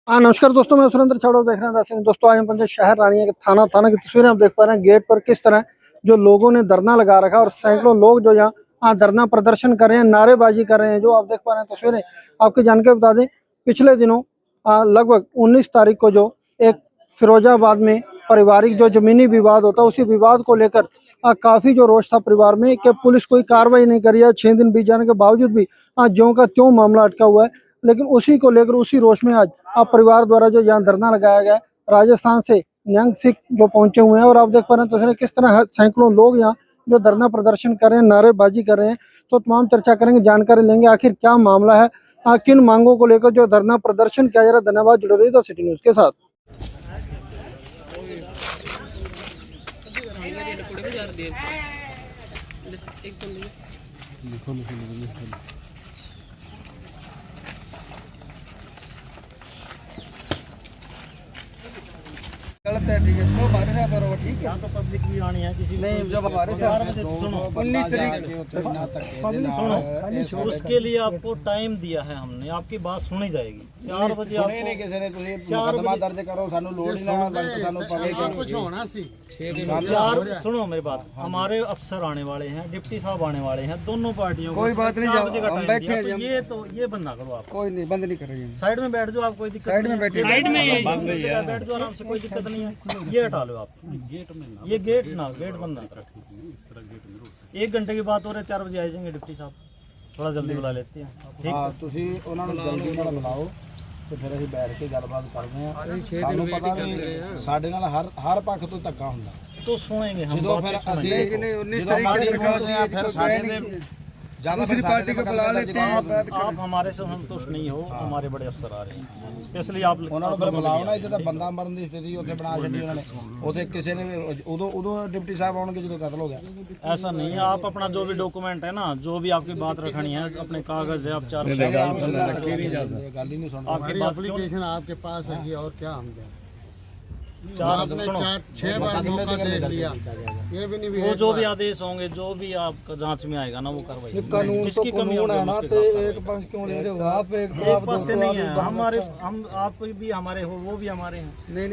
हाँ नमस्कार दोस्तों, मैं सुरेंद्र छाड़ो देख रहे हैं दोस्तों। आज हम पंजाब शहर रानिया के थाना की तस्वीरें आप देख पा रहे हैं। गेट पर किस तरह जो लोगों ने धरना लगा रखा और सैकड़ों लोग जो यहाँ धरना प्रदर्शन कर रहे हैं, नारेबाजी कर रहे हैं। जो आप देख पा रहे हैं तस्वीरें, आपकी जानकारी बता दें, पिछले दिनों लगभग 19 तारीख को जो एक फिरोजाबाद में पारिवारिक जो जमीनी विवाद होता है, उसी विवाद को लेकर काफी जो रोष था परिवार में कि पुलिस कोई कार्रवाई नहीं करी है। 6 दिन बीत जाने के बावजूद भी ज्यों का त्यों मामला अटका हुआ है। लेकिन उसी को लेकर उसी रोष में आज परिवार द्वारा जो यहाँ धरना लगाया गया है, राजस्थान से न्यांग सिख जो पहुंचे हुए हैं। और आप देख पा रहे हैं तो किस तरह सैकड़ों लोग यहाँ जो धरना प्रदर्शन कर रहे हैं, नारेबाजी कर रहे हैं। तो तमाम चर्चा करेंगे, जानकारी लेंगे आखिर क्या मामला है, किन मांगों को लेकर जो धरना प्रदर्शन किया जा रहा है। धन्यवाद, जुड़े रहिए द सिटी न्यूज के साथ। गलत है, ठीक है। तो हमारे साथ करो, ठीक है। यहाँ तो पब्लिक भी आनी है किसी नहीं, जब हमारे साथ सुनो 19 तारीख सुनो, उसके लिए आपको टाइम दिया है हमने, आपकी बात सुनी जाएगी। 4 बजे नहीं किसी ने मुकदमा दर्ज करो, सानू लोड ही ना, सानू कुछ होना सी। 4 सुनो मेरी बात, हमारे अफसर आने वाले हैं, डिप्टी साहब आने वाले हैं, दोनों पार्टियों को। कोई बात नहीं, हम बैठे हैं। तो ये बंद ना करो आप, कोई नहीं, बंद नहीं कर रही है। साइड में बैठ जाओ, आप कोई दिक्कत साइड में बैठे, साइड में बैठ जाओ आराम से, कोई दिक्कत नहीं है। ये हटा लो आप, गेट में ना, ये गेट बंद ना करो। 1 घंटे की बात हो रही है, 4 बजे आ जाएंगे डिप्टी साहब, थोड़ा जल्दी बुला लेते हैं। हाँ, ਤੁਸੀਂ ਉਹਨਾਂ ਨੂੰ ਜਲਦੀ ਨਾਲ ਬੁਲਾਓ ਤੇ ਫਿਰ ਅਸੀਂ ਬੈਠ ਕੇ ਗੱਲਬਾਤ ਕਰਦੇ ਹਾਂ। ਸਾਨੂੰ ਪਤਾ ਨਹੀਂ ਸਾਡੇ ਨਾਲ ਹਰ ਪੱਖ ਤੋਂ ਧੱਕਾ ਹੁੰਦਾ। तो सुनेंगे हम, ਜਦੋਂ ਫਿਰ ਅਸੀਂ 19 ਤਾਰੀਖ ਦੀ ਫਿਰ ਸਾਡੇ ਦੇ दूसरी पार्टी को बुला लेते हैं। आप हमारे से संतुष्ट नहीं हो, हमारे बड़े अफसर आ रहे हैं, स्पेशली आप ਉਹਨਾਂ ਨੂੰ ਫਿਰ ਬੁਲਾਓ ਨਾ। ਇੱਥੇ ਤਾਂ ਬੰਦਾ ਮਰਨ ਦੀ ਸਥਿਤੀ ਉੱਥੇ ਬਣਾ ਛੱਡੀ ਉਹਨਾਂ ਨੇ। ਉੱਥੇ ਕਿਸੇ ਨੇ ਉਦੋਂ ਡਿਪਟੀ ਸਾਹਿਬ ਆਉਣਗੇ ਜਦੋਂ ਕਤਲ ਹੋ ਗਿਆ। ऐसा नहीं है, आप अपना जो भी डॉक्यूमेंट है ना, जो भी आपकी बात रखनी है, अपने कागज है, आप 4 ਗੱਲ ਹੀ नहीं सुन आपकी बात एप्लीकेशन आपके पास है कि और क्या हम दें? 4 आपने सुनो, 6 बार मौका देख लिया, ये भी नहीं। वो जो भी आदेश होंगे, जो भी आपका जांच में आएगा ना, वो कार्रवाई। कानून तो किसकी कमी कानून है ना, होगी तो उसके एक पक्ष क्यों ले रहे हो आप? एक एक पास से नहीं है, हमारे हम आप भी हमारे हो, वो भी हमारे हैं। नहीं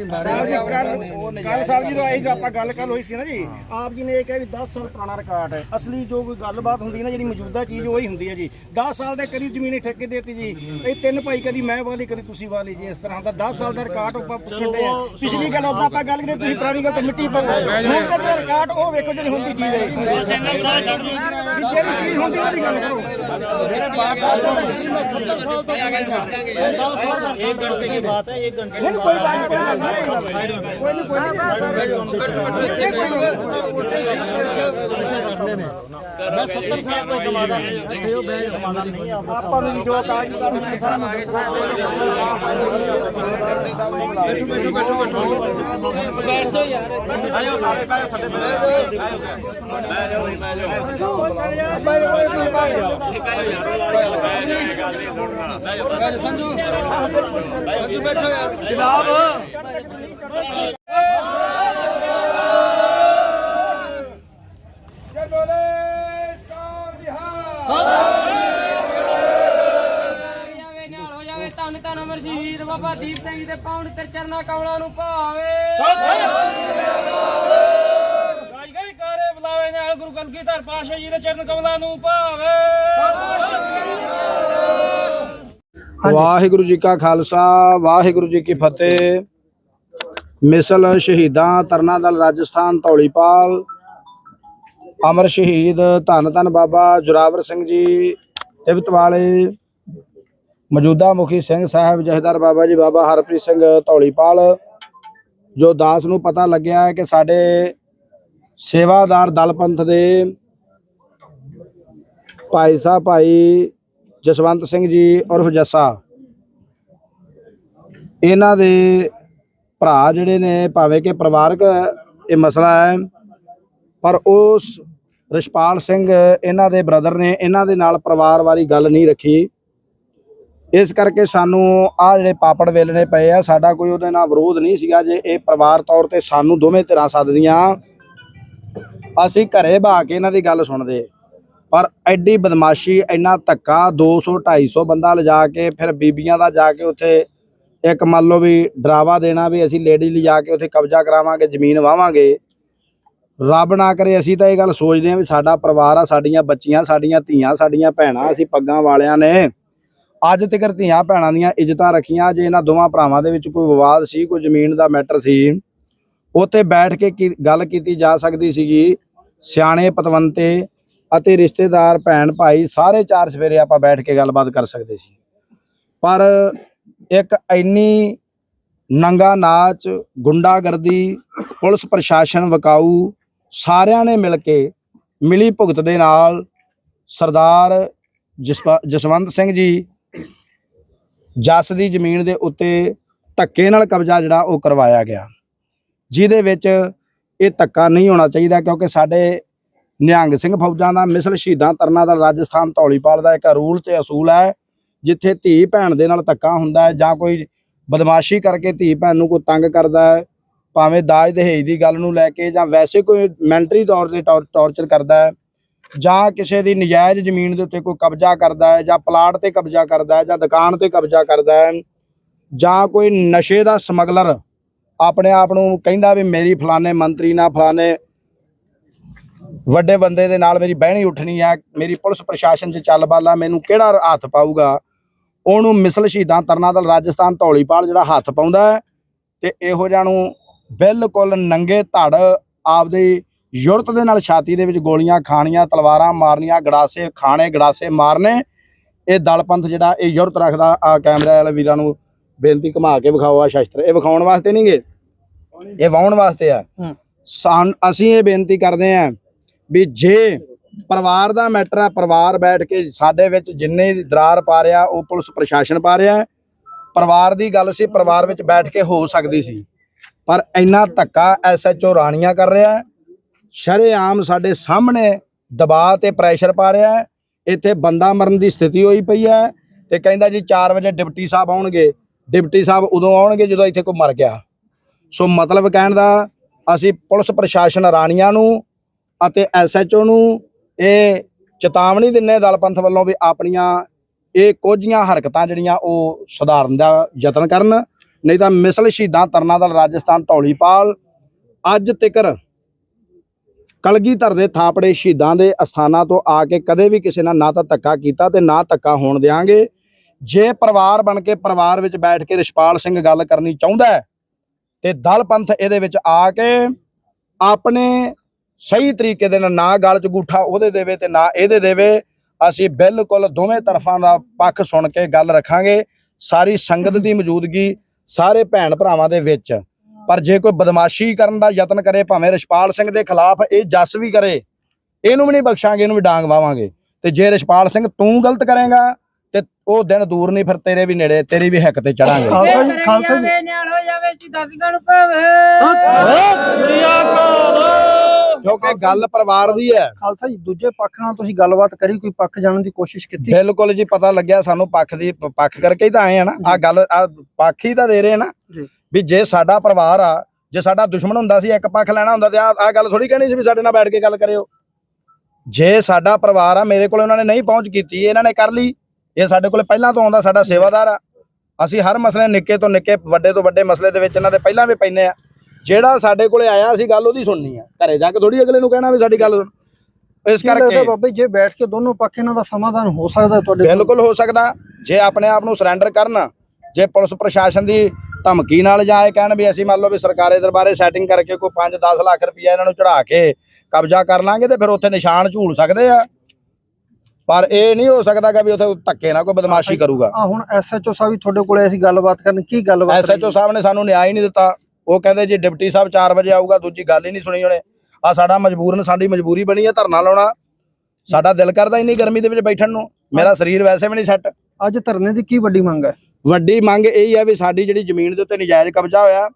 ਕੱਲ ਸਾਹਿਬ ਜੀ ਤੋਂ ਆਈ ਆਪਾਂ ਗੱਲ ਹੋਈ ਸੀ ਨਾ ਜੀ। ਆਪ ਜੀ ਨੇ ਇਹ ਕਿਹਾ ਵੀ 10 ਸਾਲ ਪੁਰਾਣਾ ਰਿਕਾਰਡ ਹੈ। ਅਸਲੀ ਜੋ ਕੋਈ ਗੱਲਬਾਤ ਹੁੰਦੀ ਨਾ, ਜਿਹੜੀ ਮੌਜੂਦਾ ਚੀਜ਼ ਉਹੀ ਹੁੰਦੀ ਹੈ ਜੀ। 10 ਸਾਲ ਦੇ ਕਰੀਬ ਜ਼ਮੀਨ ਠੇਕੇ ਦੇਤੀ ਜੀ। ਇਹ 3 ਭਾਈ, ਕਦੀ ਮੈਂ ਵਾਲੀ ਕਦੀ ਤੁਸੀਂ ਵਾਲੀ ਜੀ। ਇਸ ਤਰ੍ਹਾਂ ਦਾ 10 ਸਾਲ ਦਾ ਰਿਕਾਰਡ ਆਪਾਂ ਪੁੱਛਣ ਦੇ ਆ। ਪਿਛਲੀ ਗੱਲ ਉਦਾਂ ਆਪਾਂ ਗੱਲ ਕਰੀਏ, ਤੁਸੀਂ ਪੁਰਾਣੀ ਗੱਲ ਤੇ ਮਿੱਟੀ ਪਾਓ। ਹੁਣ ਤਾਂ ਜਿਹੜਾ ਰਿਕਾਰਡ ਉਹ ਵੇਖੋ ਜਿਹੜੀ ਹੁੰਦੀ ਚੀਜ਼ ਹੈ। ਜਿਹੜੀ ਚੀਜ਼ ਹੁੰਦੀ ਉਹਦੀ ਗੱਲ ਕਰੋ। ਮੇਰੇ ਬਾਪ ਦਾ 70 ਸਾਲ ਤੋਂ 1 घंटे की बात है, 1 घंटे कोई बात मैं 70 साल का समाधान नहीं है। ਆਪਾਂ ਨੂੰ ਜੋ ਕਾਜ ਕਰਨਾ ਸਾਰਾ ਬੈਠ ਜਾਓ ਯਾਰ। ਆਇਓ ਸਾਰੇ ਬਾਹਰ ਫੱਟੇ संजू बैठो यार जनाब। ਧੰਨ ਧੰਨ ਅਮਰ ਸ਼ਹੀਦ ਬਾਬਾ ਦੀਪ ਸਿੰਘ ਦੇ ਪਾਉਣ ਤੇ ਚਰਨਾ ਕਮਲਾਂ ਨੂੰ ਭਾਵੇ। ਗਾਈ ਕਾਰੇ ਬੁਲਾਵੇ ਨਾਲ ਗੁਰੂ ਕਲਗੀਧਰ ਪਾਤਸ਼ਾਹ ਜੀ ਦੇ ਚਰਨ ਕਮਲਾਂ ਨੂੰ ਭਾਵੇ। ਵਾਹਿਗੁਰੂ ਜੀ ਕਾ ਖਾਲਸਾ, ਵਾਹਿਗੁਰੂ ਜੀ ਕੀ ਫਤਿਹ। ਮਿਸਲ ਸ਼ਹੀਦਾਂ ਤਰਨਾ ਦਲ ਰਾਜਸਥਾਨ ਧੌਲੀਪਾਲ, ਅਮਰ ਸ਼ਹੀਦ ਧੰਨ ਧੰਨ ਬਾਬਾ ਜੋਰਾਵਰ ਸਿੰਘ ਜੀ ਤਿਬਤ ਵਾਲੇ, ਮੌਜੂਦਾ ਮੁਖੀ ਸਿੰਘ ਸਾਹਿਬ ਜਥੇਦਾਰ ਬਾਬਾ ਜੀ ਬਾਬਾ ਹਰਪ੍ਰੀਤ ਸਿੰਘ ਧੌਲੀਪਾਲ। ਜੋ ਦਾਸ ਨੂੰ ਪਤਾ ਲੱਗਿਆ ਹੈ ਕਿ ਸਾਡੇ ਸੇਵਾਦਾਰ ਦਲ ਪੰਥ ਦੇ ਭਾਈ ਸਾਹਿਬ ਭਾਈ ਜਸਵੰਤ ਸਿੰਘ ਜੀ ਉਰਫ ਜੱਸਾ, ਇਹਨਾਂ ਦੇ ਭਰਾ ਜਿਹੜੇ ਨੇ, ਭਾਵੇਂ ਕਿ ਪਰਿਵਾਰਕ ਇਹ ਮਸਲਾ ਹੈ, ਪਰ ਉਸ ਰਿਸ਼ਪਾਲ ਸਿੰਘ ਇਹਨਾਂ ਦੇ ਬ੍ਰਦਰ ਨੇ ਇਹਨਾਂ ਦੇ ਨਾਲ ਪਰਿਵਾਰ ਵਾਲੀ ਗੱਲ ਨਹੀਂ ਰੱਖੀ। ਇਸ ਕਰਕੇ ਸਾਨੂੰ ਆ ਜਿਹੜੇ ਪਾਪੜ ਵੇਲਣੇ ਪਏ ਆ, ਸਾਡਾ ਕੋਈ ਉਹਦੇ ਨਾਲ ਵਿਰੋਧ ਨਹੀਂ ਸੀਗਾ। ਜੇ ਇਹ ਪਰਿਵਾਰ ਤੌਰ ਤੇ ਸਾਨੂੰ ਦੋਵੇਂ ਧਿਰਾਂ ਸੱਦਦੀਆਂ, ਅਸੀਂ ਘਰੇ ਬਹਾ ਕੇ ਇਹਨਾਂ ਦੀ ਗੱਲ ਸੁਣਦੇ। ਪਰ ਐਡੀ ਬਦਮਾਸ਼ੀ, ਇੰਨਾ ਧੱਕਾ, 200-250 ਬੰਦਾ ਲਿਜਾ ਕੇ ਫਿਰ ਬੀਬੀਆਂ ਦਾ ਜਾ ਕੇ ਉੱਥੇ ਇੱਕ ਮੰਨ ਲਓ ਵੀ ਡਰਾਵਾ ਦੇਣਾ ਵੀ ਅਸੀਂ ਲੇਡੀ ਲਿਜਾ ਕੇ ਉੱਥੇ ਕਬਜ਼ਾ ਕਰਾਵਾਂਗੇ, ਜ਼ਮੀਨ ਵਾਵਾਂਗੇ। ਰੱਬ ਨਾ ਕਰੇ, ਅਸੀਂ ਤਾਂ ਇਹ ਗੱਲ ਸੋਚਦੇ ਹਾਂ ਵੀ ਸਾਡਾ ਪਰਿਵਾਰ ਆ, ਸਾਡੀਆਂ ਬੱਚੀਆਂ, ਸਾਡੀਆਂ ਧੀਆਂ, ਸਾਡੀਆਂ ਭੈਣਾਂ, ਅਸੀਂ ਪੱਗਾਂ ਵਾਲਿਆਂ ਨੇ ਅੱਜ ਤੱਕ ਧੀਆਂ ਭੈਣਾਂ ਦੀਆਂ ਇੱਜ਼ਤਾਂ ਰੱਖੀਆਂ। ਜੇ ਇਹਨਾਂ ਦੋਵਾਂ ਭਰਾਵਾਂ ਦੇ ਵਿੱਚ ਕੋਈ ਵਿਵਾਦ ਸੀ, ਕੋਈ ਜ਼ਮੀਨ ਦਾ ਮੈਟਰ ਸੀ, ਉੱਥੇ ਬੈਠ ਕੇ ਗੱਲ ਕੀਤੀ ਜਾ ਸਕਦੀ ਸੀਗੀ। ਸਿਆਣੇ ਪਤਵੰਤੇ ਅਤੇ ਰਿਸ਼ਤੇਦਾਰ, ਭੈਣ ਭਾਈ ਸਾਰੇ ਚਾਰ ਸਵੇਰੇ ਆਪਾਂ ਬੈਠ ਕੇ ਗੱਲਬਾਤ ਕਰ ਸਕਦੇ ਸੀ। ਪਰ ਇੱਕ ਇੰਨੀ ਨੰਗਾ ਨਾਚ, ਗੁੰਡਾਗਰਦੀ, ਪੁਲਿਸ ਪ੍ਰਸ਼ਾਸਨ ਵਿਕਾਊ ਸਾਰਿਆਂ ਨੇ ਮਿਲ ਕੇ ਮਿਲੀ ਭੁਗਤ ਦੇ ਨਾਲ ਸਰਦਾਰ ਜਸਵੰਤ ਸਿੰਘ ਜੀ ਜੱਸ ਦੀ ਜ਼ਮੀਨ ਦੇ ਉੱਤੇ ਧੱਕੇ ਨਾਲ ਕਬਜ਼ਾ ਜਿਹੜਾ ਉਹ ਕਰਵਾਇਆ ਗਿਆ, ਜਿਹਦੇ ਵਿੱਚ ਇਹ ਧੱਕਾ ਨਹੀਂ ਹੋਣਾ ਚਾਹੀਦਾ। ਕਿਉਂਕਿ ਸਾਡੇ ਨਿਹੰਗ ਸਿੰਘ ਫੌਜਾਂ ਦਾ, ਮਿਸਲ ਸ਼ਹੀਦਾਂ ਤਰਨਾ ਦਾ, ਰਾਜਸਥਾਨ ਧੌਲੀਪਾਲ ਦਾ ਇੱਕ ਰੂਲ ਤੇ ਅਸੂਲ ਹੈ, ਜਿੱਥੇ ਧੀ ਭੈਣ ਦੇ ਨਾਲ ਧੱਕਾ ਹੁੰਦਾ ਹੈ ਜਾਂ ਕੋਈ ਬਦਮਾਸ਼ੀ ਕਰਕੇ ਧੀ ਭੈਣ ਨੂੰ ਕੋਈ ਤੰਗ ਕਰਦਾ ਹੈ, ਭਾਵੇਂ ਦਾਜ ਦਹੇਜ ਦੀ ਗੱਲ ਨੂੰ ਲੈ ਕੇ ਜਾਂ ਵੈਸੇ ਕੋਈ ਮੈਂਟਰੀ ਤੌਰ ਤੇ ਟੌਰਚਰ ਕਰਦਾ ਹੈ, ਜਾਂ ਕਿਸੇ ਦੀ ਨਜਾਇਜ਼ ਜ਼ਮੀਨ ਦੇ ਉੱਤੇ ਕੋਈ ਕਬਜ਼ਾ ਕਰਦਾ ਹੈ, ਜਾਂ ਪਲਾਟ ਤੇ ਕਬਜ਼ਾ ਕਰਦਾ ਹੈ, ਜਾਂ ਦੁਕਾਨ ਤੇ ਕਬਜ਼ਾ ਕਰਦਾ ਹੈ, ਜਾਂ ਕੋਈ ਨਸ਼ੇ ਦਾ ਸਮਗਲਰ ਆਪਣੇ ਆਪ ਨੂੰ ਕਹਿੰਦਾ ਵੀ ਮੇਰੀ ਫਲਾਣੇ ਮੰਤਰੀ ਨਾਲ, ਫਲਾਣੇ ਵੱਡੇ ਬੰਦੇ ਦੇ ਨਾਲ ਮੇਰੀ ਬਹਿਣੀ ਉੱਠਣੀ ਹੈ, ਮੇਰੀ ਪੁਲਿਸ ਪ੍ਰਸ਼ਾਸਨ 'ਚ ਚੱਲ ਬਾਲਾ, ਮੈਨੂੰ ਕਿਹੜਾ ਹੱਥ ਪਾਊਗਾ, ਉਹਨੂੰ ਮਿਸਲ ਸ਼ਹੀਦਾਂ ਤਰਨਾ ਦਲ ਰਾਜਸਥਾਨ ਧੌਲੀਪਾਲ ਜਿਹੜਾ ਹੱਥ ਪਾਉਂਦਾ ਹੈ। ਤੇ ਇਹੋ ਜਿਹਾ ਨੂੰ ਬਿਲਕੁਲ ਨੰਗੇ ਧੜ ਆਪਦੀ ਯੁਰਤ ਦੇ ਨਾਲ ਛਾਤੀ ਦੇ ਵਿੱਚ ਗੋਲੀਆਂ ਖਾਣੀਆਂ, ਤਲਵਾਰਾਂ ਮਾਰਨੀਆਂ, ਗੜਾਸੇ ਖਾਣੇ, ਗੜਾਸੇ ਮਾਰਨੇ, ਇਹ ਦਲ ਪੰਥ ਜਿਹੜਾ ਇਹ ਯੁਰਤ ਰੱਖਦਾ। ਆ ਕੈਮਰੇ ਵਾਲੇ ਵੀਰਾਂ ਨੂੰ ਬੇਨਤੀ, ਘੁਮਾ ਕੇ ਵਿਖਾਓ ਆ ਸ਼ਸਤਰ। ਇਹ ਵਿਖਾਉਣ ਵਾਸਤੇ ਨਹੀਂ ਗੇ, ਇਹ ਵਾਹੁਣ ਵਾਸਤੇ ਆ। ਅਸੀਂ ਇਹ ਬੇਨਤੀ ਕਰਦੇ ਹਾਂ ਵੀ ਜੇ ਪਰਿਵਾਰ ਦਾ ਮੈਟਰ ਹੈ, ਪਰਿਵਾਰ ਬੈਠ ਕੇ ਸਾਡੇ ਵਿੱਚ ਜਿੰਨੇ ਦਰਾਰ ਪਾ ਰਿਹਾ ਉਹ ਪੁਲਿਸ ਪ੍ਰਸ਼ਾਸਨ ਪਾ ਰਿਹਾ। ਪਰਿਵਾਰ ਦੀ ਗੱਲ ਸੀ, ਪਰਿਵਾਰ ਵਿੱਚ ਬੈਠ ਕੇ ਹੋ ਸਕਦੀ ਸੀ, ਪਰ ਇੰਨਾ ਧੱਕਾ SHO ਰਾਣੀਆਂ ਕਰ ਰਿਹਾ, ਸ਼ਰੇਆਮ ਸਾਡੇ ਸਾਹਮਣੇ ਦਬਾਅ ਤੇ ਪ੍ਰੈਸ਼ਰ ਪਾ ਰਿਹਾ। ਇੱਥੇ ਬੰਦਾ ਮਰਨ ਦੀ ਸਥਿਤੀ ਹੋਈ ਪਈ ਹੈ ਤੇ ਕਹਿੰਦਾ ਜੀ 4 ਵਜੇ ਡਿਪਟੀ ਸਾਹਿਬ ਆਉਣਗੇ। ਡਿਪਟੀ ਸਾਹਿਬ ਉਦੋਂ ਆਉਣਗੇ ਜਦੋਂ ਇੱਥੇ ਕੋਈ ਮਰ ਗਿਆ। ਸੋ ਮਤਲਬ ਕਹਿਣ ਦਾ, ਅਸੀਂ ਪੁਲਿਸ ਪ੍ਰਸ਼ਾਸਨ ਰਾਣੀਆਂ ਨੂੰ ਅਤੇ SHO ਨੂੰ ਇਹ ਚੇਤਾਵਨੀ ਦਿੰਨੇ ਦਲ ਪੰਥ ਵੱਲੋਂ ਵੀ ਆਪਣੀਆਂ ਇਹ ਕੋਝੀਆਂ ਹਰਕਤਾਂ ਜਿਹੜੀਆਂ ਉਹ ਸੁਧਾਰਨ ਦਾ ਯਤਨ ਕਰਨ, ਨਹੀਂ ਤਾਂ ਮਿਸਲ ਸ਼ਹੀਦਾਂ ਤਰਨਾ ਦਲ ਰਾਜਸਥਾਨ ਧੌਲੀਪਾਲ ਅੱਜ ਤੱਕ ਕਲਗੀਧਰ ਦੇ ਥਾਪੜੇ ਸ਼ਹੀਦਾਂ ਦੇ ਅਸਥਾਨਾਂ ਤੋਂ ਆ ਕੇ ਕਦੇ ਵੀ ਕਿਸੇ ਨਾਲ ਨਾ ਤਾਂ ਧੱਕਾ ਕੀਤਾ ਤੇ ਨਾ ਧੱਕਾ ਹੋਣ ਦਿਆਂਗੇ। ਜੇ ਪਰਿਵਾਰ ਬਣ ਕੇ ਪਰਿਵਾਰ ਵਿੱਚ ਬੈਠ ਕੇ ਰਿਸ਼ਪਾਲ ਸਿੰਘ ਗੱਲ ਕਰਨੀ ਚਾਹੁੰਦਾ ਹੈ ਤੇ ਦਲ ਪੰਥ ਇਹਦੇ ਵਿੱਚ ਆ ਕੇ ਆਪਣੇ ਸਹੀ ਤਰੀਕੇ ਦੇ ਨਾਲ, ਨਾ ਗਲ 'ਚ ਗੂਠਾ ਉਹਦੇ ਦੇਵੇ ਤੇ ਨਾ ਇਹਦੇ ਦੇਵੇ। ਅਸੀਂ ਬਿਲਕੁਲ ਦੋਵੇਂ ਤਰਫਾਂ ਦਾ ਪੱਖ ਸੁਣ ਕੇ ਗੱਲ ਰੱਖਾਂਗੇ, ਸਾਰੀ ਸੰਗਤ ਦੀ ਮੌਜੂਦਗੀ, ਸਾਰੇ ਭੈਣ ਭਰਾਵਾਂ ਦੇ ਵਿੱਚ। ਪਰ ਜੇ ਕੋਈ ਬਦਮਾਸ਼ੀ ਕਰਨ ਦਾ ਯਤਨ ਕਰੇ, ਭਾਵੇਂ ਰਿਸ਼ਪਾਲ ਸਿੰਘ ਦੇ ਖਿਲਾਫ ਇਹ ਜੱਸ ਵੀ ਕਰੇ, ਇਹਨੂੰ ਵੀ ਨਹੀਂ ਬਖਸ਼ਾਂਗੇ, ਇਹਨੂੰ ਵੀ ਡਾਂਗ ਵਾਵਾਂਗੇ। ਤੇ ਜੇ ਰਿਸ਼ਪਾਲ ਸਿੰਘ ਤੂੰ ਗਲਤ ਕਰੇਗਾ ਤੇ ਉਹ ਦਿਨ ਦੂਰ ਨਹੀਂ, ਫਿਰ ਤੇਰੇ ਵੀ ਨੇੜੇ, ਤੇਰੀ ਵੀ ਹਿੱਕ ਤੇ ਚੜਾਂਗੇ। ਖਾਲਸਾ ਜੀ ਕਿਉਂਕਿ ਗੱਲ ਪਰਿਵਾਰ ਦੀ ਹੈ। ਖਾਲਸਾ ਜੀ, ਦੂਜੇ ਪੱਖ ਨਾਲ ਤੁਸੀਂ ਗੱਲਬਾਤ ਕਰੀ, ਕੋਈ ਪੱਖ ਜਾਣਨ ਦੀ ਕੋਸ਼ਿਸ਼ ਕੀਤੀ? ਬਿਲਕੁਲ ਜੀ, ਪਤਾ ਲੱਗਿਆ ਸਾਨੂੰ ਪੱਖ ਕਰਕੇ ਹੀ ਤਾਂ ਆਏ ਆ ਨਾ। ਆ ਗੱਲ ਪੱਖ ਹੀ ਤਾਂ ਦੇ ਰਹੇ ਨਾ ਵੀ ਜੇ ਸਾਡਾ ਪਰਿਵਾਰ ਆ, ਜੇ ਸਾਡਾ ਦੁਸ਼ਮਣ ਹੁੰਦਾ ਸੀ ਇੱਕ ਪੱਖ ਲੈਣਾ ਹੁੰਦਾ ਤੇ ਆ ਗੱਲ ਥੋੜੀ ਕਹਿਣੀ ਸੀ ਵੀ ਸਾਡੇ ਨਾਲ ਬੈਠ ਕੇ ਗੱਲ ਕਰਿਓ। ਜੇ ਸਾਡਾ ਪਰਿਵਾਰ ਆ, ਮੇਰੇ ਕੋਲ ਉਹਨਾਂ ਨੇ ਨਹੀਂ ਪਹੁੰਚ ਕੀਤੀ, ਇਹਨਾਂ ਨੇ ਕਰ ਲਈ। ਇਹ ਸਾਡੇ ਕੋਲ ਪਹਿਲਾਂ ਤੋਂ ਆਉਂਦਾ, ਸਾਡਾ ਸੇਵਾਦਾਰ ਆ। ਅਸੀਂ ਹਰ ਮਸਲੇ, ਨਿੱਕੇ ਤੋਂ ਨਿੱਕੇ, ਵੱਡੇ ਤੋਂ ਵੱਡੇ ਮਸਲੇ ਦੇ ਵਿੱਚ ਇਹਨਾਂ ਦੇ ਪਹਿਲਾਂ ਵੀ ਪੈਂਦੇ ਆ। ਜਿਹੜਾ ਸਾਡੇ ਕੋਲੇ ਆਇਆ ਅਸੀਂ ਗੱਲ ਉਹਦੀ ਸੁਣਨੀ ਆ, ਘਰੇ ਜਾ ਕੇ ਥੋੜੀ ਅਗਲੇ ਨੂੰ ਕਹਿਣਾ ਵੀ ਸਾਡੀ ਗੱਲ ਸੁਣ। ਇਸ ਕਰਕੇ ਬਾਬਾ ਜੇ ਬੈਠ ਕੇ ਦੋਨੋਂ ਪੱਖ ਇਹਨਾਂ ਦਾ ਸਮਾਧਾਨ ਹੋ ਸਕਦਾ ਤੁਹਾਡੇ? ਬਿਲਕੁਲ ਹੋ ਸਕਦਾ, ਜੇ ਆਪਣੇ ਆਪ ਨੂੰ ਸਰੈਂਡਰ ਕਰਨ। ਜੇ ਪੁਲਿਸ ਪ੍ਰਸ਼ਾਸਨ ਦੀ ਧਮਕੀ ਨਾਲ ਜਾਂ ਇਹ ਕਹਿਣ ਵੀ ਅਸੀਂ ਮੰਨ ਲਓ ਵੀ ਸਰਕਾਰੀ ਦਰਬਾਰੇ ਸੈਟਿੰਗ ਕਰਕੇ ਕੋਈ 5-10 ਲੱਖ ਰੁਪਇਆ ਇਹਨਾਂ ਨੂੰ ਚੜਾ ਕੇ ਕਬਜ਼ਾ ਕਰ ਲਾਂਗੇ ਤੇ ਫਿਰ ਉੱਥੇ ਨਿਸ਼ਾਨ ਝੂਲ ਸਕਦੇ ਆ। ਪਰ ਇਹ ਨਹੀਂ ਹੋ ਸਕਦਾ ਕਿ ਵੀ ਉੱਥੇ ਧੱਕੇ ਨਾਲ ਕੋਈ ਬਦਮਾਸ਼ੀ ਕਰੂਗਾ। ਹੁਣ SHO ਸਾਹਿਬ ਵੀ ਤੁਹਾਡੇ ਕੋਲੇ ਅਸੀਂ ਗੱਲਬਾਤ ਕਰਨ, ਕੀ ਗੱਲਬਾਤ? SHO ਸਾਹਿਬ ਨੇ ਸਾਨੂੰ ਨਿਆਂ ਹੀ ਨਹੀਂ ਦਿੱਤਾ। ਉਹ ਕਹਿੰਦੇ ਜੀ ਡਿਪਟੀ ਸਾਹਿਬ 4 ਵਜੇ ਆਊਗਾ, ਦੂਜੀ ਗੱਲ ਹੀ ਨਹੀਂ ਸੁਣੀ ਉਹਨੇ। ਆ ਸਾਡਾ ਮਜਬੂਰਨ, ਸਾਡੀ ਮਜਬੂਰੀ ਬਣੀ ਹੈ ਧਰਨਾ ਲਾਉਣਾ। ਸਾਡਾ ਦਿਲ ਕਰਦਾ ਇੰਨੀ ਗਰਮੀ ਦੇ ਵਿੱਚ ਬੈਠਣ ਨੂੰ, ਮੇਰਾ ਸਰੀਰ ਵੈਸੇ ਵੀ ਨਹੀਂ ਸੈੱਟ। ਅੱਜ ਧਰਨੇ ਦੀ ਕੀ ਵੱਡੀ ਮੰਗ ਹੈ? ਵੱਡੀ ਮੰਗ ਇਹ ਹੈ ਵੀ ਸਾਡੀ ਜਿਹੜੀ ਜ਼ਮੀਨ ਦੇ ਉੱਤੇ ਨਜਾਇਜ਼ ਕਬਜ਼ਾ ਹੋਇਆ,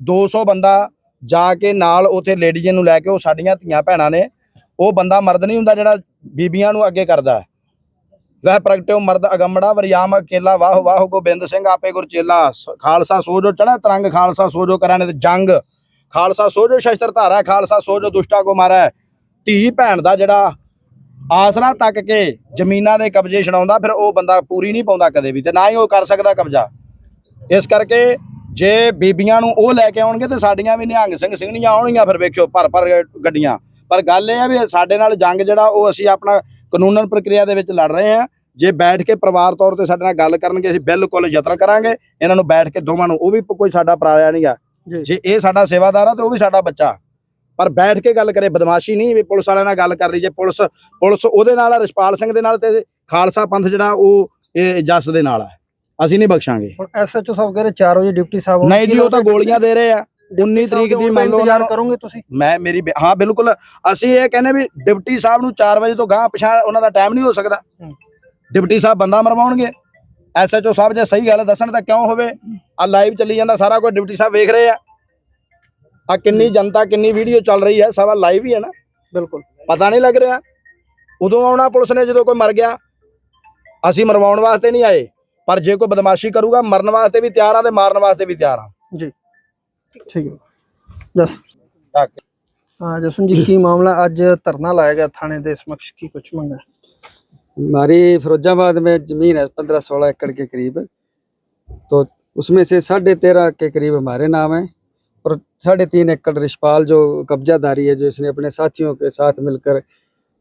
200 ਬੰਦਾ ਜਾ ਕੇ ਨਾਲ ਉੱਥੇ ਲੇਡੀਜ਼ ਨੂੰ ਲੈ ਕੇ, ਉਹ ਸਾਡੀਆਂ ਧੀਆਂ ਭੈਣਾਂ ਨੇ। ਉਹ ਬੰਦਾ ਮਰਦ ਨਹੀਂ ਹੁੰਦਾ ਜਿਹੜਾ ਬੀਬੀਆਂ ਨੂੰ ਅੱਗੇ ਕਰਦਾ। ਵਹ ਪ੍ਰਗਟਿਓ ਮਰਦ ਅਗੰਮੜਾ ਵਰਿਆਮ ਅਕੇਲਾ, ਵਾਹ ਵਾਹ ਗੋਬਿੰਦ ਸਿੰਘ ਆਪੇ ਗੁਰਚੇਲਾ। ਖਾਲਸਾ ਸੋਜੋ ਚੜਾ ਤਰੰਗ, ਖਾਲਸਾ ਸੋਜੋ ਕਰਾਂ ਤੇ ਜੰਗ, ਖਾਲਸਾ ਸੋਜੋ ਸ਼ਸਤਰ ਧਾਰਾ, ਖਾਲਸਾ ਸੋਜੋ ਦੁਸ਼ਟਾ ਕੋ ਮਾਰੈ। ਧੀ ਭੈਣ ਦਾ ਜਿਹੜਾ ਆਸਰਾ ਤੱਕ ਕੇ ਜ਼ਮੀਨਾਂ ਦੇ ਕਬਜ਼ੇ ਛਡਾਉਂਦਾ, ਫਿਰ ਉਹ ਬੰਦਾ ਪੂਰੀ ਨਹੀਂ ਪਾਉਂਦਾ ਕਦੇ ਵੀ, ਤੇ ਨਾ ਹੀ ਉਹ ਕਰ ਸਕਦਾ ਕਬਜ਼ਾ। ਇਸ ਕਰਕੇ ਜੇ ਬੀਬੀਆਂ ਨੂੰ ਉਹ ਲੈ ਕੇ ਆਉਣਗੇ ਤੇ ਸਾਡੀਆਂ ਵੀ ਨਿਹੰਗ ਸਿੰਘ ਸਿੰਘਣੀਆਂ ਆਉਣਗੀਆਂ ਫਿਰ ਵੇਖਿਓ ਭਰ ਗੱਡੀਆਂ। ਪਰ ਗੱਲ ਇਹ ਆ ਵੀ ਸਾਡੇ ਨਾਲ ਜੰਗ ਜਿਹੜਾ ਉਹ ਅਸੀਂ ਆਪਣਾ ਕਾਨੂੰਨ ਪ੍ਰਕਿਰਿਆ ਦੇ ਵਿੱਚ ਲੜ ਰਹੇ ਹਾਂ। ਜੇ ਬੈਠ ਕੇ ਪਰਿਵਾਰ ਤੌਰ ਤੇ ਸਾਡੇ ਨਾਲ ਗੱਲ ਕਰਨਗੇ ਅਸੀਂ ਬਿਲਕੁਲ ਯਤਨ ਕਰਾਂਗੇ ਇਹਨਾਂ ਨੂੰ ਬੈਠ ਕੇ ਦੋਵਾਂ ਨੂੰ। ਉਹ ਵੀ ਕੋਈ ਸਾਡਾ ਪਰਾਇਆ ਨਹੀਂਗਾ, ਜੇ ਇਹ ਸਾਡਾ ਸੇਵਾਦਾਰ ਆ ਤੇ ਉਹ ਵੀ ਸਾਡਾ ਬੱਚਾ, ਪਰ ਬੈਠ ਕੇ ਗੱਲ ਕਰੇ, ਬਦਮਾਸ਼ੀ ਨਹੀਂ ਵੀ ਪੁਲਿਸ ਵਾਲਿਆਂ ਨਾਲ ਗੱਲ ਕਰ ਰਹੀ। ਜੇ ਪੁਲਿਸ ਉਹਦੇ ਨਾਲ ਆ, ਰਿਸ਼ਪਾਲ ਸਿੰਘ ਦੇ ਨਾਲ, ਤੇ ਖਾਲਸਾ ਪੰਥ ਜਿਹੜਾ ਉਹ ਇਹ ਜੱਸ ਦੇ ਨਾਲ ਆ, ਅਸੀਂ ਨਹੀਂ ਬਖਸ਼ਾਂਗੇ। SHO ਸਾਹਿਬ ਕਹ ਰਹੇ 4 ਵਜੇ ਡਿਪਟੀ ਸਾਹਿਬ ਨਹੀਂ ਜੀ, ਉਹ ਤਾਂ ਗੋਲੀਆਂ ਦੇ ਰਹੇ ਆ। 19 ਤਰੀਕ ਦੀ ਮੰਨ ਲਓ ਇੰਤਜ਼ਾਰ ਕਰੋਗੇ ਤੁਸੀਂ? ਹਾਂ ਬਿਲਕੁਲ, ਅਸੀਂ ਇਹ ਕਹਿੰਦੇ ਵੀ ਡਿਪਟੀ ਸਾਹਿਬ ਨੂੰ 4 ਵਜੇ ਤੋਂ ਗਾਂ ਪਿਛਾਂ ਉਹਨਾਂ ਦਾ ਟਾਈਮ ਨਹੀਂ ਹੋ ਸਕਦਾ। ਡਿਪਟੀ ਸਾਹਿਬ ਬੰਦਾ ਮਰਵਾਉਣਗੇ, SHO ਸਾਹਿਬ ਜੇ ਸਹੀ ਗੱਲ ਦੱਸਣ ਤਾਂ ਕਿਉਂ ਹੋਵੇ। ਆ ਲਾਈਵ ਚੱਲੀ ਜਾਂਦਾ ਸਾਰਾ ਕੁਝ, ਡਿਪਟੀ ਸਾਹਿਬ ਵੇਖ ਰਹੇ ਆ ਕਿੰਨੀ ਜਨਤਾ, ਕਿੰਨੀ ਵੀਡੀਓ ਚੱਲ ਰਹੀ ਹੈ, ਸਭ ਲਾਈਵ ਹੀ ਹੈ ਨਾ। ਬਿਲਕੁਲ ਪਤਾ ਨਹੀਂ ਲੱਗ ਰਿਹਾ। ਉਦੋਂ ਆਉਣਾ ਪੁਲਿਸ ਨੇ ਜਦੋਂ ਕੋਈ ਮਰ ਗਿਆ। ਅਸੀਂ ਮਰਵਾਉਣ ਵਾਸਤੇ ਨਹੀਂ ਆਏ, ਪਰ ਜੇ ਕੋਈ ਬਦਮਾਸ਼ੀ ਕਰੂਗਾ ਮਰਨ ਵਾਸਤੇ ਵੀ ਤਿਆਰ ਆ ਤੇ ਮਾਰਨ ਵਾਸਤੇ ਵੀ ਤਿਆਰ ਆ जी। ठीक है जस हाँ जसवंत जी, की मामला आज धरना लाया गया थाने के समक्ष, की कुछ मंगा? हमारी फिरोजाबाद में जमीन है 15-16 एकड़ के करीब, तो उसमें से 13.5 के करीब हमारे नाम है और 3.5 एकड़ रिशपाल जो कब्जाधारी है, जो इसने अपने साथियों के साथ मिलकर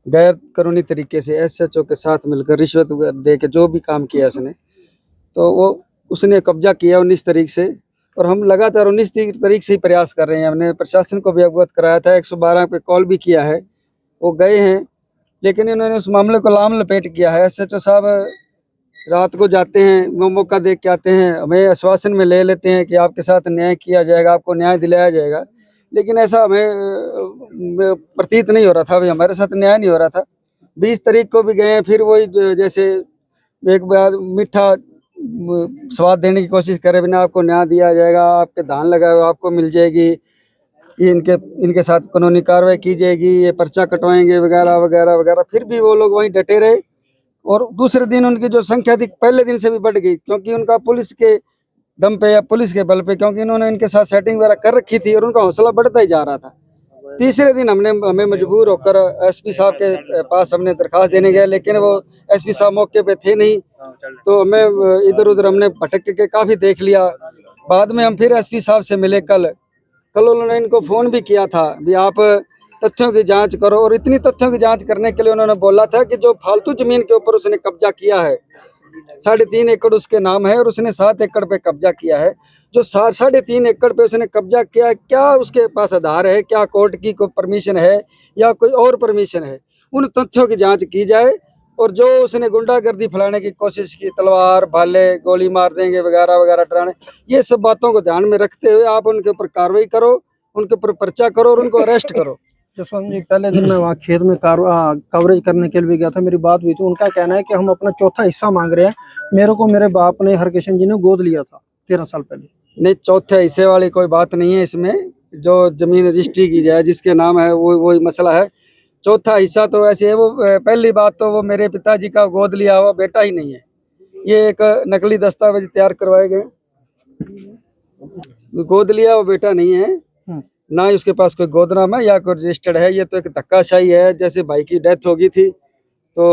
गैर कानूनी तरीके से SHO के साथ मिलकर रिश्वत दे के जो भी काम किया उसने, तो वो उसने कब्जा किया 19 तारीख से। और हम लगातार 19 तारीख से ही प्रयास कर रहे हैं। हमने प्रशासन को भी अवगत कराया था, 112 पे कॉल भी किया है, वो गए हैं, लेकिन इन्होंने उस मामले को लाम लपेट किया है। SHO साहब रात को जाते हैं, वो मौका देख के आते हैं, हमें आश्वासन में ले लेते हैं कि आपके साथ न्याय किया जाएगा, आपको न्याय दिलाया जाएगा, लेकिन ऐसा हमें प्रतीत नहीं हो रहा था। भाई हमारे साथ न्याय नहीं हो रहा था। 20 तारीख को भी गए, फिर वही जैसे एक बार मीठा स्वाद देने की कोशिश करे, बिना आपको न्याय दिया जाएगा, आपके धान लगाए हुए आपको मिल जाएगी, ये इनके साथ कानूनी कार्रवाई की जाएगी, ये पर्चा कटवाएंगे वगैरह वगैरह वगैरह। फिर भी वो लोग वहीं डटे रहे और दूसरे दिन उनकी जो संख्या थी पहले दिन से भी बढ़ गई, क्योंकि उनका पुलिस के दम पे या पुलिस के बल पे, क्योंकि इन्होंने इनके साथ सेटिंग वगैरह कर रखी थी और उनका हौसला बढ़ता ही जा रहा था। तीसरे दिन हमें मजबूर होकर SP साहब के पास हमने दरखास्त देने गए, लेकिन वो SP साहब मौके पे थे नहीं, तो हमें इधर उधर हमने भटक के काफ़ी देख लिया। बाद में हम फिर SP साहब से मिले कल उन्होंने इनको फ़ोन भी किया था भी आप तथ्यों की जांच करो, और इतनी तथ्यों की जांच करने के लिए उन्होंने बोला था कि जो फालतू ज़मीन के ऊपर उसने कब्जा किया है 3.5 एकड़ उसके नाम है और उसने 7 एकड़ पे कब्जा किया है। जो 3.5 एकड़ पे उसने कब्जा किया, क्या उसके पास आधार है, क्या कोर्ट की कोई परमिशन है या कोई और परमिशन है, उन तथ्यों की जांच की जाए। और जो उसने गुंडागर्दी फैलाने की कोशिश की, तलवार भाले गोली मार देंगे वगैरह वगैरह डराने, ये सब बातों को ध्यान में रखते हुए आप उनके ऊपर कार्रवाई करो, उनके ऊपर पर्चा करो और उनको अरेस्ट करो। जसवंत जी, पहले दिन मैं वहाँ खेत में कवरेज करने के लिए गया था, मेरी बात हुई थी। उनका कहना है कि हम अपना चौथा हिस्सा मांग रहे हैं। मेरे को मेरे बाप ने, हरकिशन जी ने गोद लिया था 13 साल पहले। नहीं, चौथे हिस्से वाली कोई बात नहीं है इसमें। जो जमीन रजिस्ट्री की जाए जिसके नाम है वही मसला है। चौथा हिस्सा तो ऐसे है, वो पहली बात तो वो मेरे पिताजी का गोद लिया हुआ बेटा ही नहीं है, ये एक नकली दस्तावेज तैयार करवाए गए। गोद लिया हुआ बेटा नहीं है, ना ही उसके पास कोई गोदनामा है या कोई रजिस्टर्ड है। ये तो एक धक्काशाही है। जैसे भाई की डेथ हो गई थी तो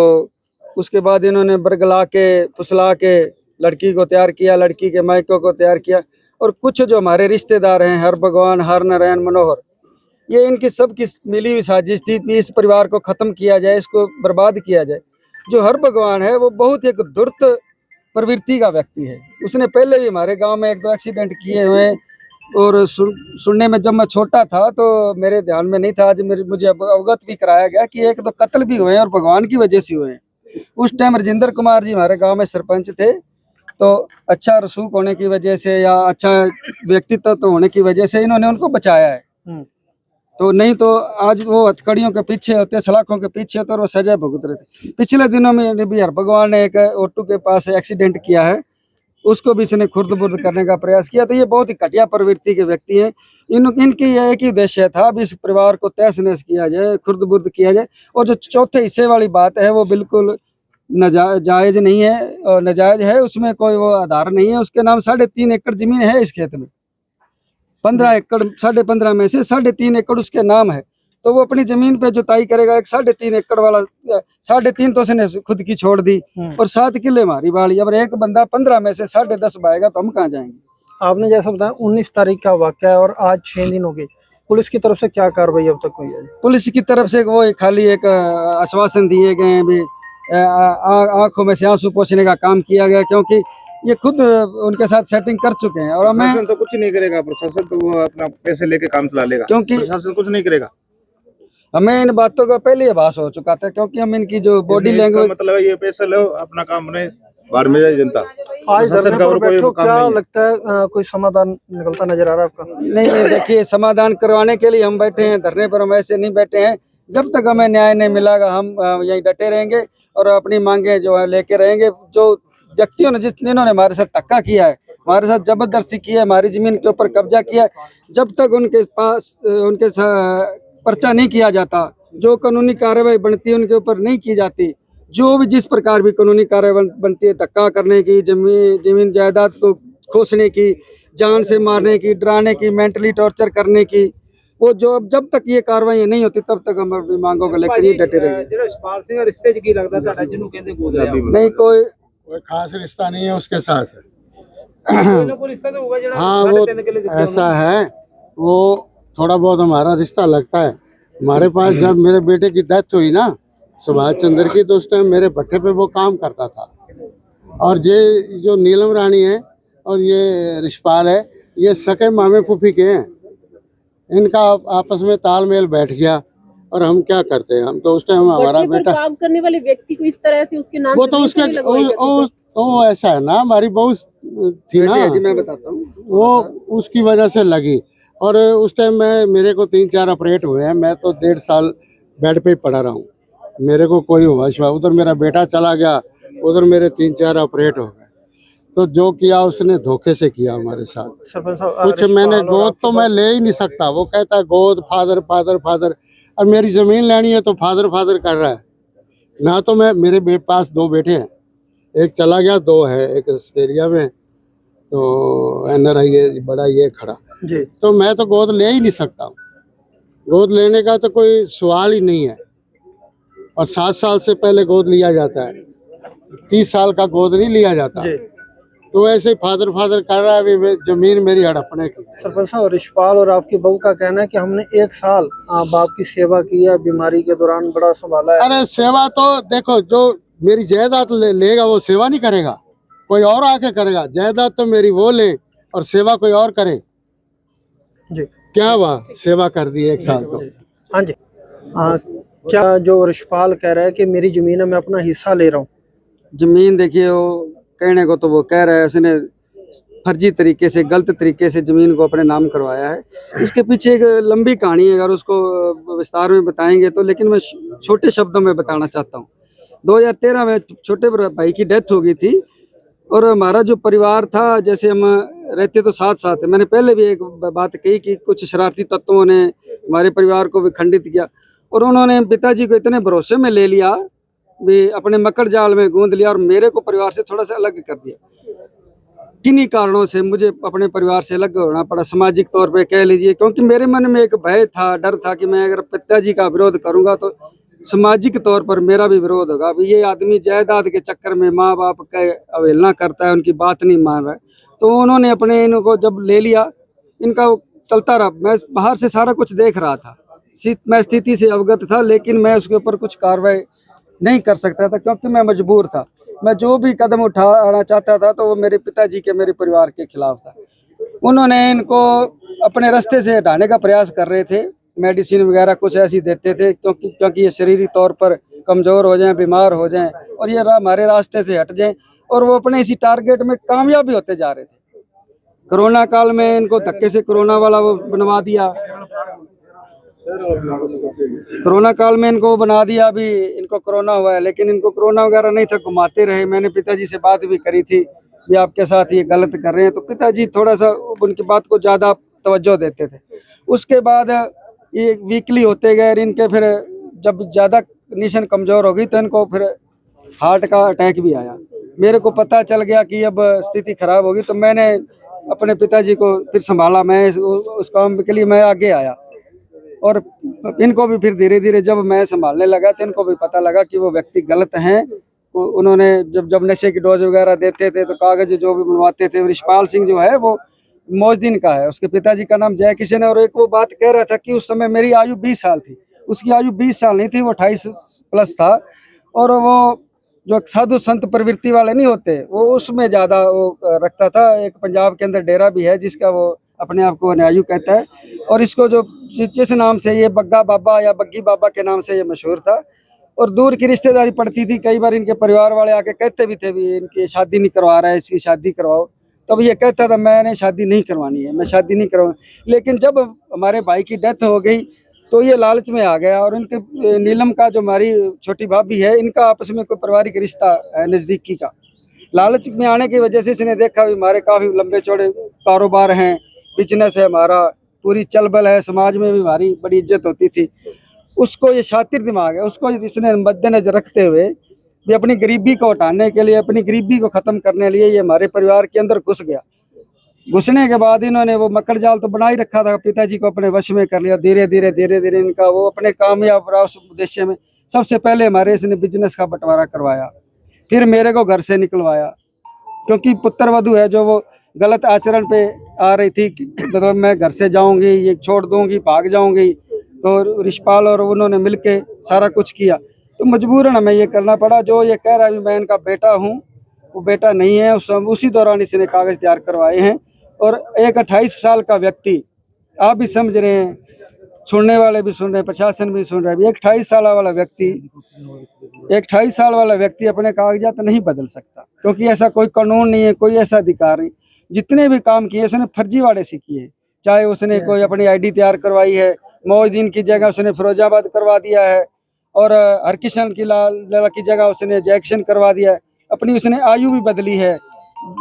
उसके बाद इन्होंने बरगला के फुसला के लड़की को तैयार किया, लड़की के मायकों को तैयार किया। और कुछ जो हमारे रिश्तेदार हैं, हर भगवान, हर नारायण, मनोहर, ये इनकी सबकी मिली हुई साजिश थी कि इस परिवार को ख़त्म किया जाए, इसको बर्बाद किया जाए। जो हर भगवान है वो बहुत एक धूर्त प्रवृत्ति का व्यक्ति है। उसने पहले भी हमारे गांव में 1-2 एक्सीडेंट किए हुए, और सुनने में जब मैं छोटा था तो मेरे ध्यान में नहीं था। आज मुझे अवगत भी कराया गया कि 1-2 कत्ल भी हुए हैं और भगवान की वजह से हुए हैं। उस टाइम राजेंद्र कुमार जी हमारे गांव में सरपंच थे, तो अच्छा रसूख होने की वजह से या अच्छा व्यक्तित्व होने की वजह से इन्होंने उनको बचाया है। तो नहीं तो आज वो हथकड़ियों के पीछे होते, सलाखों के पीछे होते और वो सजा भुगत रहे थे। पिछले दिनों में भी हर भगवान ने एक ऑटो के पास एक्सीडेंट किया है, उसको भी इसने खुर्द-बुर्द करने का प्रयास किया। तो ये बहुत ही घटिया प्रवृत्ति के व्यक्ति हैं। इनकी यह एक ही उद्देश्य था, अब इस परिवार को तहस-नहस किया जाए, खुर्द-बुर्द किया जाए। और जो चौथे हिस्से वाली बात है वो बिल्कुल जायज़ नहीं है और नाजायज़ है, उसमें कोई वो आधार नहीं है। उसके नाम 3.5 एकड़ ज़मीन है इस खेत में। 15 एकड़ 15.5 में से 3.5 एकड़ उसके नाम है। तो वो अपनी जमीन पे जुताई करेगा। एक 3.5 एकड़ वाला 3.5 तो उसने खुद की छोड़ दी और 7 किले हमारी बाड़ी। अब एक बंदा 15 में से 10.5 पाएगा तो हम कहाँ जाएंगे। आपने जैसा बताया 19 तारीख का वाक़या है और आज 6 दिन हो गए, पुलिस की तरफ से क्या कार्रवाई अब तक हुई है? पुलिस की तरफ से वो खाली एक आश्वासन दिए गए हैं, भी आंखों में से आंसू पोंछने का काम किया गया, क्योंकि ये खुद उनके साथ सेटिंग कर चुके हैं। और हमें प्रशासन तो कुछ नहीं करेगा, प्रशासन तो वो अपना पैसे लेके काम चला लेगा, क्योंकि प्रशासन कुछ नहीं करेगा। हमें इन बातों का पहले आभास हो चुका था, क्योंकि हम इनकी जो बॉडी लैंग्वेज, मतलब है ये पैसा लो अपना काम बने, बाहर में जाए जनता। आज धरने प्रशासन का पर और कोई बैठे हो, काम क्या नहीं है। लगता है कोई समाधान निकलता नजर आ रहा है आपका? नहीं देखिए, समाधान करवाने के लिए हम बैठे हैं धरने पर, हम ऐसे नहीं बैठे हैं। जब तक हमें न्याय नहीं मिलेगा हम यहीं डटे रहेंगे और अपनी मांगे जो है लेके रहेंगे। जो व्यक्तियों ने जिन्होंने हमारे साथ धक्का किया है, हमारे साथ जबरदस्ती किया है, हमारी जमीन के ऊपर कब्जा किया है, जब तक उनके पास उनके पर्चा नहीं किया जाता, जो कानूनी कार्रवाई बनती है उनके ऊपर नहीं की जाती, जो भी जिस प्रकार भी कानूनी कार्रवाई बनती है, धक्का करने की, जमीन जायदाद को खोसने की, जान से मारने की, डराने की, मेंटली टॉर्चर करने की, वो जो जब तक ये कार्रवाई नहीं होती तब तक हम अपनी मांगों को लेकर ही डटे रहेंगे। नहीं कोई खास रिश्ता नहीं है उसके साथ। हाँ वो ऐसा है, वो थोड़ा बहुत हमारा रिश्ता लगता है। हमारे पास जब मेरे बेटे की डेथ हुई ना सुभाष चंद्र की, तो उस टाइम मेरे भट्टे पे वो काम करता था। और ये जो नीलम रानी है और ये रिशपाल है, ये सके मामे फूफी के हैं। इनका आपस में तालमेल बैठ गया और हम क्या करते हैं, हम तो उस टाइम हमारा बेटा काम करने वाले व्यक्ति को इस तरह से उसके नाम वो तो उसके वो ऐसा है ना, हमारी बहू थी ना, मैं बताता हूँ, वो उसकी वजह से लगी। और उस टाइम में मेरे को 3-4 ऑपरेट हुए हैं, मैं तो 1.5 साल बेड पे ही पड़ा रहा हूँ, मेरे को कोई हुआ शिवा। उधर मेरा बेटा चला गया, उधर मेरे 3-4 ऑपरेट हो गए। तो जो किया उसने धोखे से किया हमारे साथ। सरपंच साहब, कुछ मैंने गोद तो मैं ले ही नहीं सकता, वो कहता है गोद फादर फादर फादर, और मेरी जमीन लेनी है तो फादर फादर कर रहा है ना। तो मैं मेरे पास 2 बेटे हैं, एक चला गया, 2 है, एक ऑस्ट्रेलिया में, तो NRI है बड़ा, ये खड़ा जी। तो मैं तो गोद ले ही नहीं सकता हूँ, गोद लेने का तो कोई सवाल ही नहीं है। और 7 साल से पहले गोद लिया जाता है, 30 साल का गोद नहीं लिया जाता। जी। तो ऐसे ही फादर फादर कर रहा है, अभी जमीन मेरी हड़पने की। सरपंच साहब, रिशपाल और आपकी बहू का कहना है कि हमने 1 साल बाप की सेवा की है, बीमारी के दौरान बड़ा संभाला है। अरे सेवा तो देखो, जो मेरी जायदाद लेगा वो सेवा नहीं करेगा, कोई और आके करेगा। जायदाद तो मेरी वो ले और सेवा कोई और करे। जी। क्या हुआ, सेवा कर दी 1 साल तो। हाँ जी। क्या जो रिशपाल कह रहा है कि मेरी जमीन है, मैं अपना हिस्सा ले रहा हूँ? जमीन देखिए, वो कहने को तो वो कह रहा है, उसने फर्जी तरीके से, गलत तरीके से जमीन को अपने नाम करवाया है। इसके पीछे एक लंबी कहानी है, अगर उसको विस्तार में बताएंगे तो, लेकिन मैं छोटे शब्दों में बताना चाहता हूँ। 2013 में छोटे भाई की डेथ हो गई थी और हमारा जो परिवार था, जैसे हम रहते तो साथ साथ है। मैंने पहले भी एक बात कही कि कुछ शरारती तत्वों ने हमारे परिवार को विखंडित किया और उन्होंने पिताजी को इतने भरोसे में ले लिया, भी अपने मकड़ जाल में गूंद लिया और मेरे को परिवार से थोड़ा सा अलग कर दिया। किन्हीं कारणों से मुझे अपने परिवार से अलग होना पड़ा, सामाजिक तौर पे कह लीजिए, क्योंकि मेरे मन में एक भय था, डर था कि मैं अगर पिताजी का विरोध करूंगा तो सामाजिक तौर पर मेरा भी विरोध होगा। अभी ये आदमी जायदाद के चक्कर में माँ बाप का अवहेलना करता है, उनकी बात नहीं मान रहा है। तो उन्होंने अपने इनको जब ले लिया, इनका चलता रहा। मैं बाहर से सारा कुछ देख रहा था, मैं स्थिति से अवगत था, लेकिन मैं उसके ऊपर कुछ कार्रवाई नहीं कर सकता था क्योंकि मैं मजबूर था। मैं जो भी कदम उठाना चाहता था तो वो मेरे पिताजी के, मेरे परिवार के खिलाफ था। उन्होंने इनको अपने रास्ते से हटाने का प्रयास कर रहे थे, मेडिसिन वगैरह कुछ ऐसी देते थे क्योंकि ये शारीरिक तौर पर कमज़ोर हो जाएं, बीमार हो जाएं और ये हमारे रास्ते से हट जाएं, और वो अपने इसी टारगेट में कामयाब भी होते जा रहे थे। कोरोना काल में इनको धक्के से कोरोना वाला वो बनवा दिया, कोरोना काल में इनको बना दिया। अभी इनको कोरोना हुआ है, लेकिन इनको कोरोना वगैरह नहीं था, घुमाते रहे। मैंने पिताजी से बात भी करी थी भी आपके साथ ये गलत कर रहे हैं, तो पिताजी थोड़ा सा उनकी बात को ज़्यादा तवज्जो देते थे। उसके बाद ये वीकली होते गए, इनके फिर जब ज़्यादा कंडीशन कमज़ोर हो गई तो इनको फिर हार्ट का अटैक भी आया। मेरे को पता चल गया कि अब स्थिति खराब होगी, तो मैंने अपने पिताजी को फिर संभाला। मैं उस काम के लिए मैं आगे आया और इनको भी फिर धीरे धीरे जब मैं संभालने लगा तो इनको भी पता लगा कि वो व्यक्ति गलत हैं। उन्होंने जब नशे की डोज वगैरह देते थे तो कागज जो भी बनवाते थे, रिशपाल सिंह जो है वो मौजदीन का है, उसके पिताजी का नाम जय किशन है। और एक वो बात कह रहा था कि उस समय मेरी आयु 20 साल थी, उसकी आयु 20 साल नहीं थी, वो 28 प्लस था। और वो जो साधु संत प्रवृत्ति वाले नहीं होते, वो उसमें ज़्यादा वो रखता था। एक पंजाब के अंदर डेरा भी है जिसका वो अपने आप को अन्यायु कहता है, और इसको जो जिस नाम से ये बग्गा बाबा या बग्गी बाबा के नाम से ये मशहूर था। और दूर की रिश्तेदारी पड़ती थी, कई बार इनके परिवार वाले आके कहते भी थे भी इनकी शादी नहीं करवा रहा है, इसकी शादी करवाओ। तब ये कहता था मैंने शादी नहीं करवानी है, मैं शादी नहीं करवा। लेकिन जब हमारे भाई की डेथ हो गई तो ये लालच में आ गया। और इनके नीलम का जो हमारी छोटी भाभी है, इनका आपस में कोई पारिवारिक रिश्ता है नज़दीकी का। लालच में आने की वजह से इसने देखा भी हमारे काफ़ी लंबे चौड़े कारोबार हैं, बिजनेस है हमारा, पूरी चलबल है, समाज में भी हमारी बड़ी इज्जत होती थी। उसको ये शातिर दिमाग है, उसको इसने मद्देनजर रखते हुए भी अपनी गरीबी को हटाने के लिए, अपनी गरीबी को ख़त्म करने लिए ये हमारे परिवार के अंदर घुस गया। घुसने के बाद इन्होंने वो मकड़ जाल तो बना ही रखा था, पिताजी को अपने वश में कर लिया। धीरे धीरे इनका वो अपने कामयाब रहा उस उद्देश्य में। सबसे पहले हमारे इसने बिजनेस का बंटवारा करवाया, फिर मेरे को घर से निकलवाया, क्योंकि पुत्र वधू है जो वो गलत आचरण पे आ रही थी, मतलब मैं घर से जाऊंगी, ये छोड़ दूंगी, भाग जाऊंगी। तो रिशपाल और उन्होंने मिलके सारा कुछ किया, तो मजबूरन हमें ये करना पड़ा। जो ये कह रहा है मैं इनका बेटा हूँ, वो बेटा नहीं है। उसी दौरान इसने कागज तैयार करवाए हैं। और एक 28 साल का व्यक्ति, आप भी समझ रहे हैं, सुनने वाले भी सुन रहे हैं, प्रशासन भी सुन रहा है, एक 28 साल वाला व्यक्ति अपने कागजात नहीं बदल सकता, क्योंकि ऐसा कोई कानून नहीं है, कोई ऐसा अधिकार नहीं। जितने भी काम किए उसने फर्जीवाड़े से किए, चाहे उसने कोई अपनी आईडी तैयार करवाई है, मौजदीन की जगह उसने फिरोजाबाद करवा दिया है, और हरकिशन की लाला की जगह उसने जैक्शन करवा दिया है। अपनी उसने आयु भी बदली है,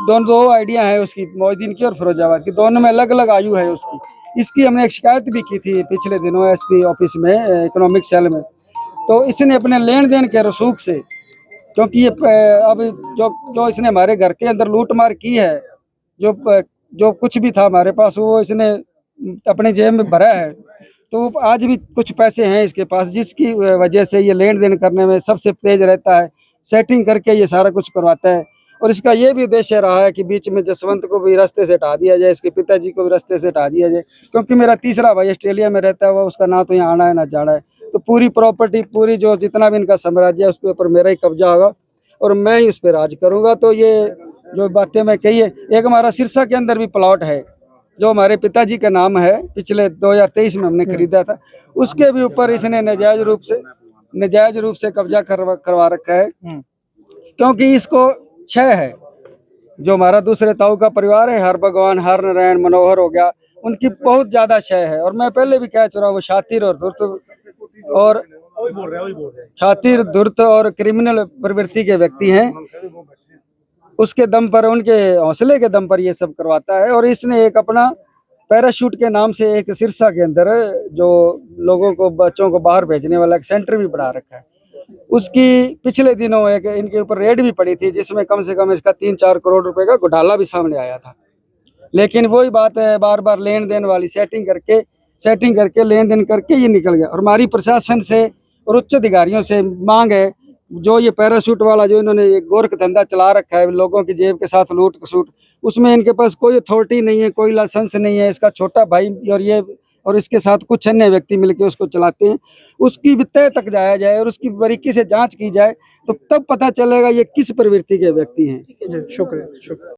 दो आइडिया है उसकी, मौजदीन की और फिरोजाबाद की, दोनों में अलग अलग आयु है उसकी। इसकी हमने एक शिकायत भी की थी पिछले दिनों एसपी ऑफिस में, इकोनॉमिक सेल में। तो इसने अपने लेन देन के रसूख से, क्योंकि ये अब जो इसने हमारे घर के अंदर लूट मार की है, जो कुछ भी था हमारे पास वो इसने अपने जेब में भरा है। तो आज भी कुछ पैसे हैं इसके पास, जिसकी वजह से ये लेन देन करने में सबसे तेज रहता है, सेटिंग करके ये सारा कुछ करवाता है। और इसका ये भी उद्देश्य रहा है कि बीच में जसवंत को भी रास्ते से हटा दिया जाए, इसके पिताजी को भी रास्ते से हटा दिया जाए, क्योंकि मेरा तीसरा भाई ऑस्ट्रेलिया में रहता है, वो उसका ना तो यहाँ आना है ना जाना है। तो पूरी प्रॉपर्टी, पूरी जो जितना भी इनका साम्राज्य है उसके ऊपर मेरा ही कब्जा होगा और मैं ही उस पर राज करूँगा। तो ये जो बातें मैं कही है, एक हमारा सिरसा के अंदर भी प्लॉट है जो हमारे पिताजी का नाम है, पिछले 2023 में हमने खरीदा था, उसके भी ऊपर इसने नाजायज रूप से कब्जा करवा रखा है। क्योंकि इसको क्षय है, जो हमारा दूसरे ताऊ का परिवार है, हर भगवान, हर नारायण, मनोहर हो गया, उनकी बहुत ज्यादा क्षय है। और मैं पहले भी कह चुका हूँ, वो शातिर धूर्त और क्रिमिनल प्रवृत्ति के व्यक्ति हैं। उसके दम पर, उनके हौसले के दम पर ये सब करवाता है। और इसने एक अपना पैराशूट के नाम से एक सिरसा के अंदर जो लोगों को, बच्चों को बाहर भेजने वाला एक सेंटर भी बना रखा है। उसकी पिछले दिनों एक इनके ऊपर रेड भी पड़ी थी, जिसमें कम से कम इसका 3-4 करोड़ रुपए का घोटाला भी सामने आया था। लेकिन वही बात है, बार बार लेन देन वाली सेटिंग करके लेन देन करके ये निकल गया। और हमारी प्रशासन से और उच्च अधिकारियों से मांग है, जो ये पैराशूट वाला जो इन्होंने एक गोरख धंधा चला रखा है, लोगों की जेब के साथ लूट खसूट, उसमें इनके पास कोई अथॉरिटी नहीं है, कोई लाइसेंस नहीं है। इसका छोटा भाई और इसके साथ कुछ अन्य व्यक्ति मिलकर उसको चलाते हैं। उसकी भी तय तक जाया जाए और उसकी बारीकी से जांच की जाए, तो तब पता चलेगा ये किस प्रवृत्ति के व्यक्ति हैं। शुक्रिया।